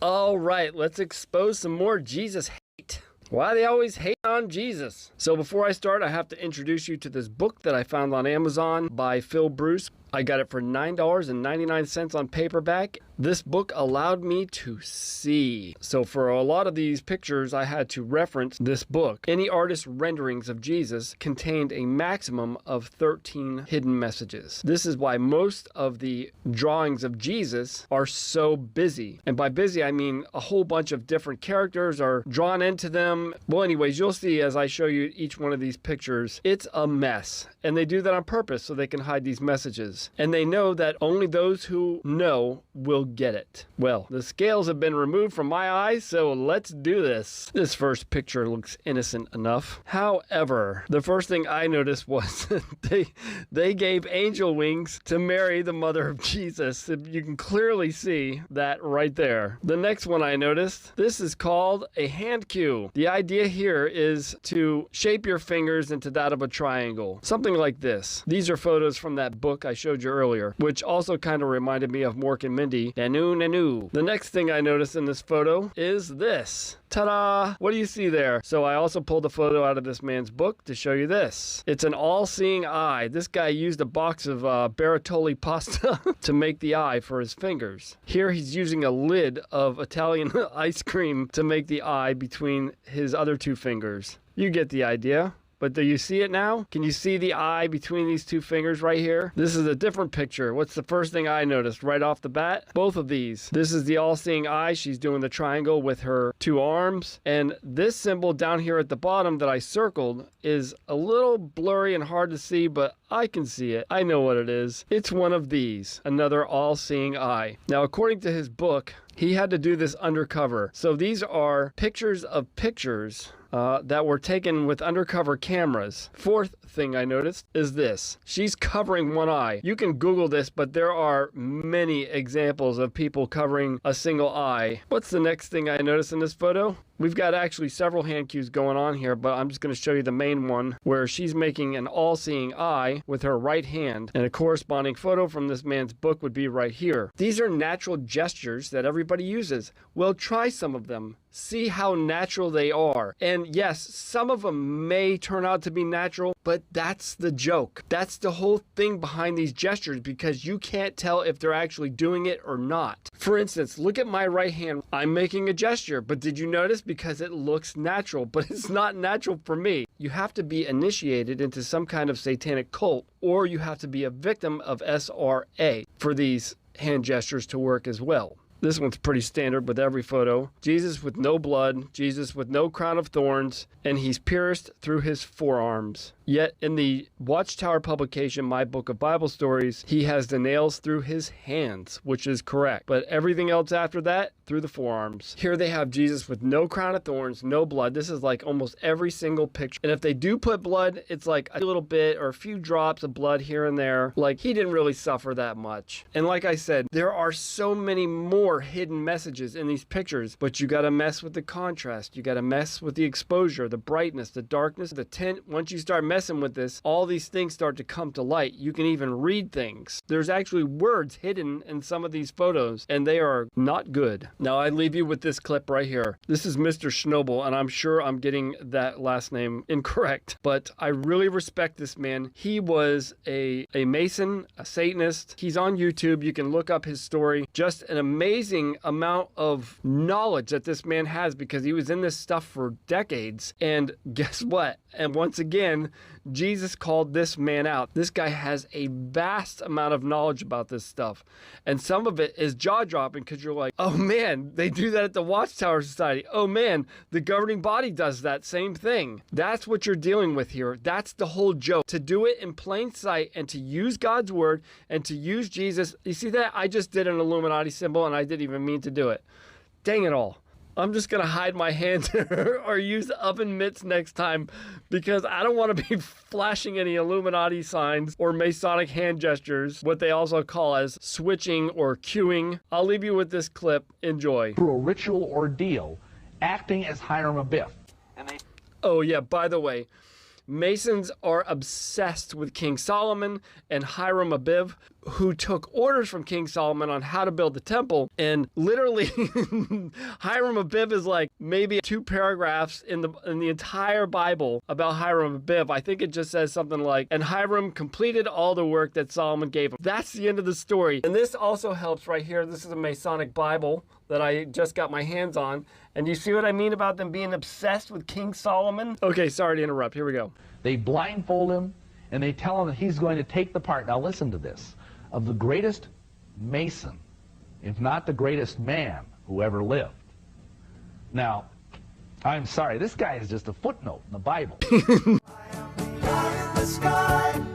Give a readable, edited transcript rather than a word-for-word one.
All right, let's expose some more Jesus hate. Why they always hate on Jesus. So before I start, I have to introduce you to this book that I found on Amazon by Phil Bruce. I got it for $9.99 on paperback. This book allowed me to see. So for a lot of these pictures, I had to reference this book. Any artist's renderings of Jesus contained a maximum of 13 hidden messages. This is why most of the drawings of Jesus are so busy. And by busy, I mean a whole bunch of different characters are drawn into them. Well, anyways, you'll see as I show you each one of these pictures, it's a mess. And they do that on purpose so they can hide these messages. And they know that only those who know will get it. Well, the scales have been removed from my eyes, so let's do this. This first picture looks innocent enough. However, the first thing I noticed was they gave angel wings to Mary, the mother of Jesus. You can clearly see that right there. The next one I noticed, this is called a hand cue. The idea here is to shape your fingers into that of a triangle. Something like this. These are photos from that book I showed you earlier, which also kind of reminded me of Mork and Mindy. Nanu, nanu. The next thing I noticed in this photo is this. Ta-da! What do you see there? So I also pulled a photo out of this man's book to show you this. It's an all-seeing eye. This guy used a box of Bartoli pasta to make the eye for his fingers. Here he's using a lid of Italian ice cream to make the eye between his other two fingers. You get the idea. But do you see it now? Can you see the eye between these two fingers right here? This is a different picture. What's the first thing I noticed right off the bat? Both of these. This is the all-seeing eye. She's doing the triangle with her two arms. And this symbol down here at the bottom that I circled is a little blurry and hard to see, but I can see it. I know what it is. It's one of these. Another all-seeing eye. Now, according to his book, he had to do this undercover. So these are pictures of pictures that were taken with undercover cameras. Fourth thing I noticed is this. She's covering one eye. You can Google this, but there are many examples of people covering a single eye. What's the next thing I noticed in this photo? We've got actually several hand cues going on here, but I'm just going to show you the main one where she's making an all-seeing eye with her right hand, and a corresponding photo from this man's book would be right here. These are natural gestures that everybody uses. Well, try some of them. See how natural they are. And yes, some of them may turn out to be natural, but that's the joke. That's the whole thing behind these gestures, because you can't tell if they're actually doing it or not. For instance, look at my right hand. I'm making a gesture, but did you notice? Because it looks natural, but it's not natural for me. You have to be initiated into some kind of satanic cult, or you have to be a victim of SRA for these hand gestures to work as well. This one's pretty standard with every photo. Jesus with no blood, Jesus with no crown of thorns, and he's pierced through his forearms. Yet in the Watchtower publication, My Book of Bible Stories, he has the nails through his hands, which is correct. But everything else after that, through the forearms. Here they have Jesus with no crown of thorns, no blood. This is like almost every single picture. And if they do put blood, it's like a little bit or a few drops of blood here and there. Like, he didn't really suffer that much. And like I said, there are so many more hidden messages in these pictures, but you gotta mess with the contrast. You gotta mess with the exposure, the brightness, the darkness, the tint. Once you start messing with this, all these things start to come to light. You can even read things. There's actually words hidden in some of these photos, and they are not good. Now I leave you with this clip right here. This is Mr. Schnobel, and I'm sure I'm getting that last name incorrect, but I really respect this man. He was a Mason, a Satanist. He's on YouTube. You can look up his story. Just an amazing amount of knowledge that this man has, because he was in this stuff for decades. And guess what? And once again, Jesus called this man out. This guy has a vast amount of knowledge about this stuff. And some of it is jaw-dropping, because you're like, oh man, they do that at the Watchtower Society. Oh man, the governing body does that same thing. That's what you're dealing with here. That's the whole joke. To do it in plain sight and to use God's word and to use Jesus. You see that? I just did an Illuminati symbol and I didn't even mean to do it. Dang it all. I'm just going to hide my hands or use oven mitts next time, because I don't want to be flashing any Illuminati signs or Masonic hand gestures, what they also call as switching or cueing. I'll leave you with this clip. Enjoy. Through a ritual ordeal, acting as Hiram Abiff. Oh yeah, by the way, Masons are obsessed with King Solomon and Hiram Abiff. who took orders from King Solomon on how to build the temple. And literally, Hiram Abiv is like maybe 2 paragraphs in the entire Bible about Hiram Abiv. I think it just says something like, and Hiram completed all the work that Solomon gave him. That's the end of the story. And this also helps right here. This is a Masonic Bible that I just got my hands on. And you see what I mean about them being obsessed with King Solomon? Okay, sorry to interrupt. Here we go. They blindfold him, and they tell him that he's going to take the part, now listen to this, of the greatest Mason, if not the greatest man who ever lived. Now, I'm sorry, this guy is just a footnote in the Bible. I am the eye in the sky.